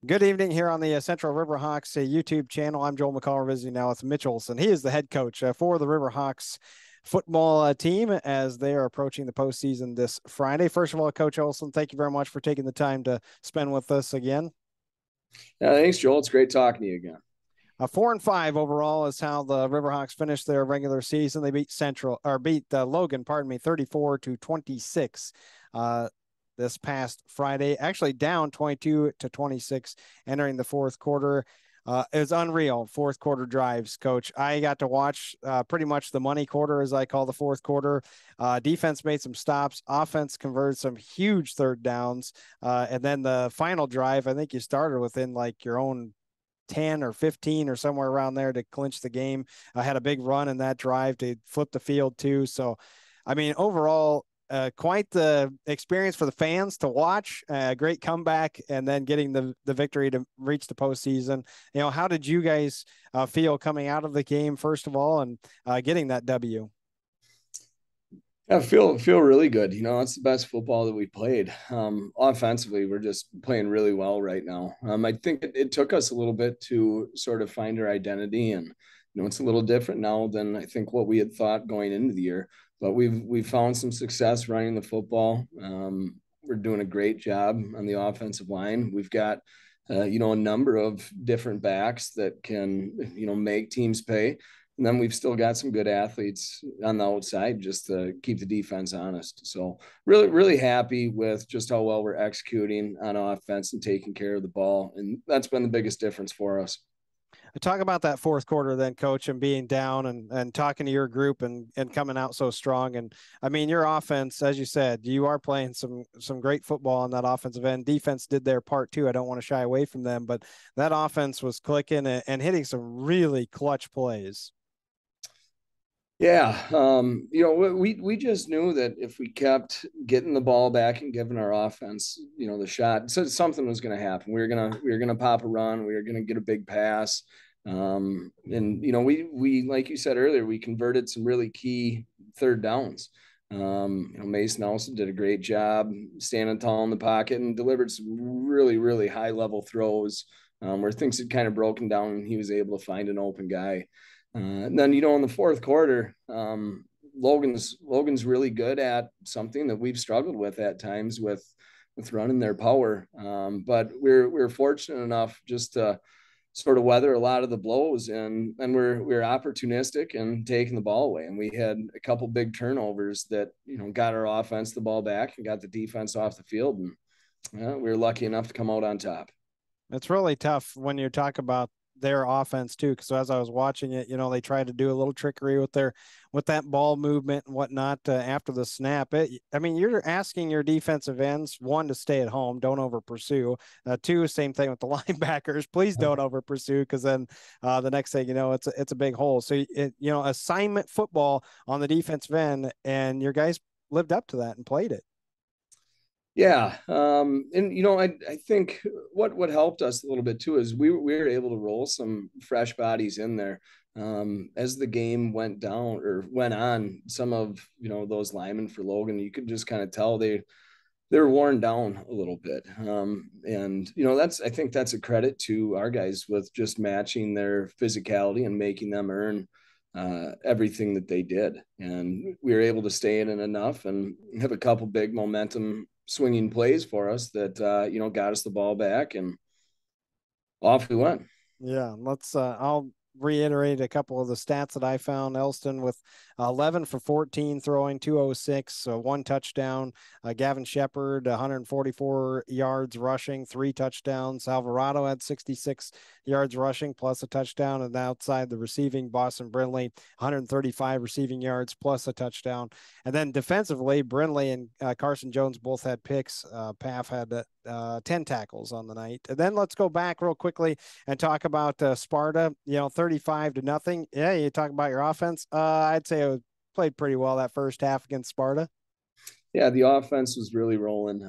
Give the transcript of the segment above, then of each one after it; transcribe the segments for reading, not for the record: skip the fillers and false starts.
Good evening here on the Central Riverhawks YouTube channel. I'm Joel McCall, visiting now with Mitch Olson. He is the head coach for the Riverhawks football team as they are approaching the postseason this Friday. First of all, Coach Olson, thank you very much for taking the time to spend with us again. Yeah, thanks, Joel. It's great talking to you again. 4-5 overall is how the Riverhawks finished their regular season. They beat Logan, 34-26. This past Friday, actually down 22-26 entering the fourth quarter. It was unreal. Fourth quarter drives, Coach. I got to watch pretty much the money quarter, as I call the fourth quarter. Defense made some stops. Offense converted some huge third downs. And then the final drive, I think you started within like your own 10 or 15 or somewhere around there to clinch the game. I had a big run in that drive to flip the field too. So, I mean, overall, quite the experience for the fans to watch. Great comeback, and then getting the victory to reach the postseason. How did you guys feel coming out of the game first of all, and getting that W? I feel really good. It's the best football that we played. Offensively, we're just playing really well right now. I think it took us a little bit to sort of find our identity, and it's a little different now than I think what we had thought going into the year. But we've found some success running the football. We're doing a great job on the offensive line. We've got a number of different backs that can make teams pay. And then we've still got some good athletes on the outside just to keep the defense honest. So really, really happy with just how well we're executing on offense and taking care of the ball. And that's been the biggest difference for us. Talk about that fourth quarter then, Coach, and being down and talking to your group and coming out so strong. And I mean, your offense, as you said, you are playing some great football on that offensive end. Defense did their part too. I don't want to shy away from them, but that offense was clicking and hitting some really clutch plays. Yeah, we just knew that if we kept getting the ball back and giving our offense, the shot, so something was going to happen. We were gonna pop a run. We were gonna get a big pass, and we like you said earlier, we converted some really key third downs. Mason Olson did a great job standing tall in the pocket and delivered some really really high level throws where things had kind of broken down, and he was able to find an open guy. And then, in the fourth quarter, Logan's really good at something that we've struggled with at times with running their power. But we're fortunate enough just to sort of weather a lot of the blows, and we're opportunistic and taking the ball away. And we had a couple big turnovers that got our offense the ball back and got the defense off the field, and we were lucky enough to come out on top. It's really tough when you talk about their offense too, because as I was watching it, they tried to do a little trickery with that ball movement and whatnot after the snap. I mean, you're asking your defensive ends, one, to stay at home, don't over pursue. Two, same thing with the linebackers, please don't over pursue, because then the next thing you know, it's a big hole. So assignment football on the defensive end, and your guys lived up to that and played it. Yeah, and I think what helped us a little bit too is we were able to roll some fresh bodies in there as the game went down or went on. Some of those linemen for Logan, you could just kind of tell they're worn down a little bit, and I think that's a credit to our guys with just matching their physicality and making them earn everything that they did, and we were able to stay in it enough and have a couple big momentum swinging plays for us that got us the ball back, and off we went. Yeah, I'll reiterate a couple of the stats that I found. Elston with 11 for 14 throwing, 206, so one touchdown. Gavin Shepard, 144 yards rushing, three touchdowns. Alvarado had 66 yards rushing plus a touchdown. And outside the receiving, Boston Brindley, 135 receiving yards plus a touchdown. And then defensively, Brindley and Carson Jones both had picks. Paff had 10 tackles on the night. And then let's go back real quickly and talk about Sparta, 35-0. Yeah, you talk about your offense. I'd say it played pretty well that first half against Sparta. Yeah, the offense was really rolling.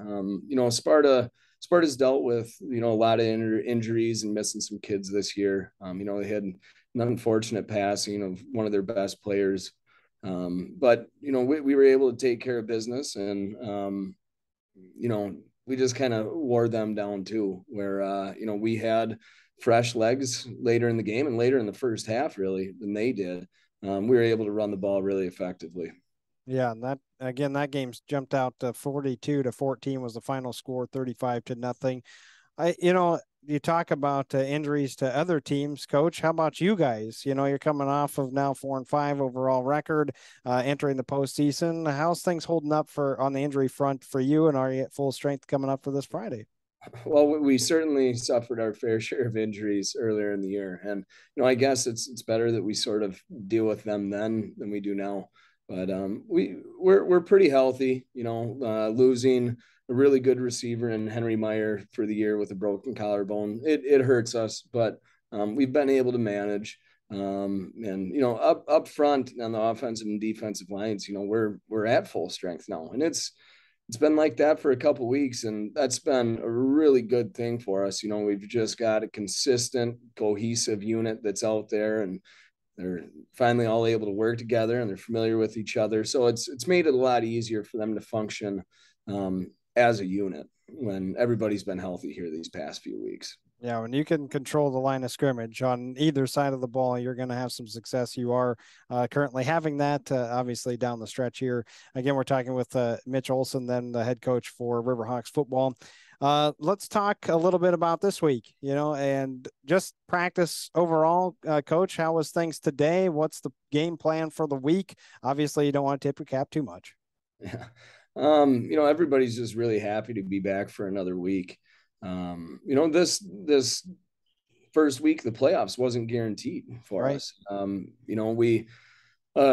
Sparta's dealt with a lot of injuries and missing some kids this year. They had an unfortunate passing of one of their best players, but we were able to take care of business, and we just kind of wore them down too, where, we had fresh legs later in the game and later in the first half, really, than they did. We were able to run the ball really effectively. Yeah, and that again, that game's jumped out to 42-14 was the final score, 35-0. You talk about injuries to other teams, Coach. How about you guys? You're coming off of now 4-5 overall record, entering the postseason. How's things holding up on the injury front for you? And are you at full strength coming up for this Friday? Well, we certainly suffered our fair share of injuries earlier in the year, and I guess it's better that we sort of deal with them then than we do now. But we're pretty healthy. Losing a really good receiver in Henry Meyer for the year with a broken collarbone, it hurts us, but we've been able to manage. And up front on the offensive and defensive lines, we're at full strength now, and it's been like that for a couple of weeks, and that's been a really good thing for us. We've just got a consistent, cohesive unit that's out there, and they're finally all able to work together, and they're familiar with each other. So it's made it a lot easier for them to function as a unit when everybody's been healthy here these past few weeks. Yeah, when you can control the line of scrimmage on either side of the ball, you're going to have some success. You are currently having that, obviously, down the stretch here. Again, we're talking with Mitch Olson, then the head coach for Riverhawks football. Let's talk a little bit about this week, and just practice overall. Coach, how was things today? What's the game plan for the week? Obviously, you don't want to tip your cap too much. Yeah. Everybody's just really happy to be back for another week. This first week, the playoffs wasn't guaranteed for Right. us. We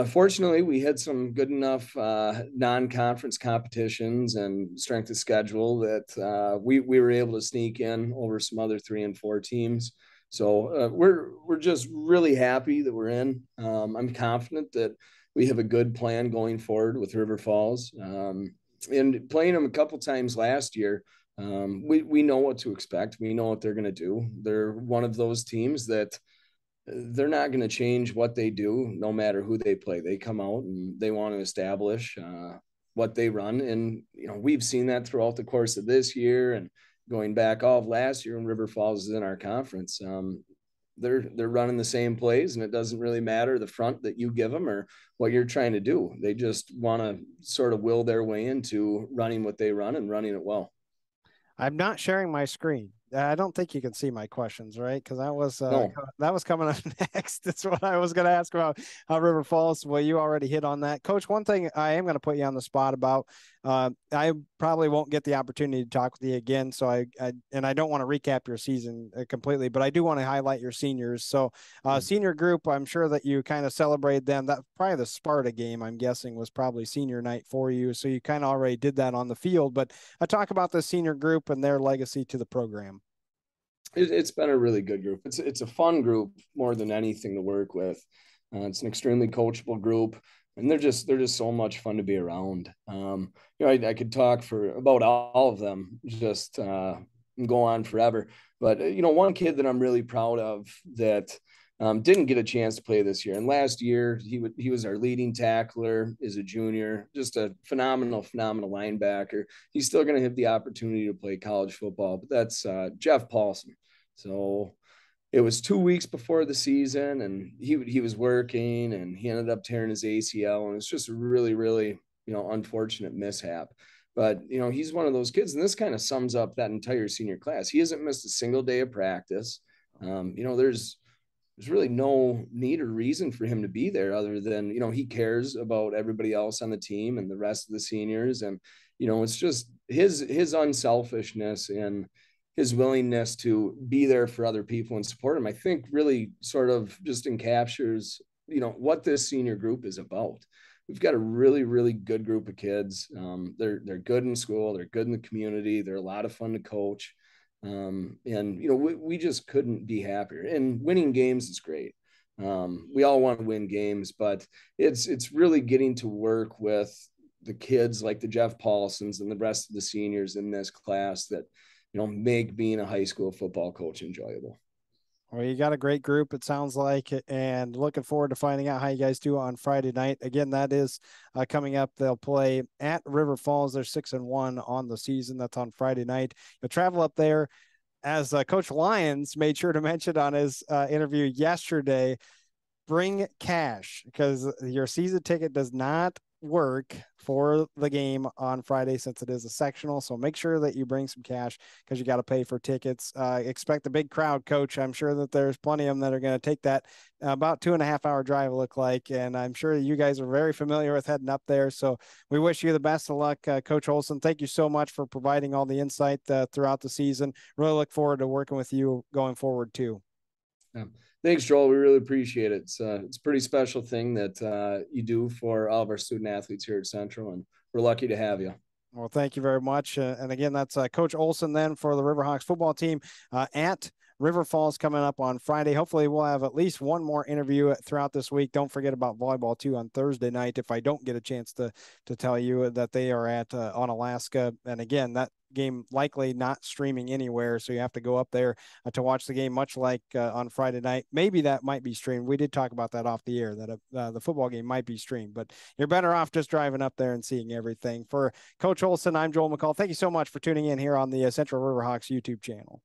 fortunately we had some good enough non-conference competitions and strength of schedule that we were able to sneak in over some other 3 and 4 teams. So we're just really happy that we're in. I'm confident that we have a good plan going forward with River Falls. And playing them a couple times last year, we know what to expect. We know what they're going to do. They're one of those teams that they're not going to change what they do, no matter who they play. They come out and they want to establish what they run. And, we've seen that throughout the course of this year and going back all of last year when River Falls is in our conference. They're running the same plays, and it doesn't really matter the front that you give them or what you're trying to do. They just want to sort of will their way into running what they run and running it well. I'm not sharing my screen. I don't think you can see my questions, right? Because No. that was coming up next. That's what I was going to ask about River Falls. Well, you already hit on that, Coach. One thing I am going to put you on the spot about. I probably won't get the opportunity to talk with you again, so I don't want to recap your season completely, but I do want to highlight your seniors. So, senior group, I'm sure that you kind of celebrated them. That probably the Sparta game, I'm guessing, was probably senior night for you. So you kind of already did that on the field. But I talk about the senior group and their legacy to the program. It's been a really good group. It's a fun group more than anything to work with. It's an extremely coachable group, and they're just so much fun to be around. I could talk for about all of them, just go on forever. But one kid that I'm really proud of that didn't get a chance to play this year, and last year he was our leading tackler, is a junior, just a phenomenal linebacker. He's still going to have the opportunity to play college football, but that's Jeff Paulson. So it was 2 weeks before the season, and he was working, and he ended up tearing his ACL, and it's just a really, really unfortunate mishap. But he's one of those kids, and this kind of sums up that entire senior class. He hasn't missed a single day of practice. There's really no need or reason for him to be there other than he cares about everybody else on the team and the rest of the seniors, and it's just his unselfishness and his willingness to be there for other people and support him, I think really sort of just encaptures what this senior group is about. We've got a really, really good group of kids. They're good in school, they're good in the community, they're a lot of fun to coach. We just couldn't be happier. And winning games is great. We all want to win games, but it's really getting to work with the kids like the Jeff Paulsons and the rest of the seniors in this class that make being a high school football coach enjoyable. Well, you got a great group, it sounds like, and looking forward to finding out how you guys do on Friday night. Again, that is coming up. They'll play at River Falls. They're 6-1 on the season. That's on Friday night. You'll travel up there, as Coach Lyons made sure to mention on his interview yesterday. Bring cash, because your season ticket does not work for the game on Friday since it is a sectional. So make sure that you bring some cash, because you got to pay for tickets. Expect a big crowd, Coach. I'm sure that there's plenty of them that are going to take that about 2.5 hour drive, look like. And I'm sure you guys are very familiar with heading up there. So we wish you the best of luck, Coach Olson. Thank you so much for providing all the insight throughout the season. Really look forward to working with you going forward too. Yeah. Thanks, Joel. We really appreciate it. It's a pretty special thing that you do for all of our student athletes here at Central, and we're lucky to have you. Well, thank you very much. And again, that's Coach Olson then for the Riverhawks football team at River Falls coming up on Friday. Hopefully we'll have at least one more interview throughout this week. Don't forget about volleyball too on Thursday night, if I don't get a chance to tell you that they are at on Alaska. And again, that game likely not streaming anywhere, so you have to go up there to watch the game, much like on Friday night. Maybe that might be streamed. We did talk about that off the air, that the football game might be streamed, but you're better off just driving up there and seeing everything. For Coach Olson, I'm Joel McCall. Thank you so much for tuning in here on the Central Riverhawks YouTube channel.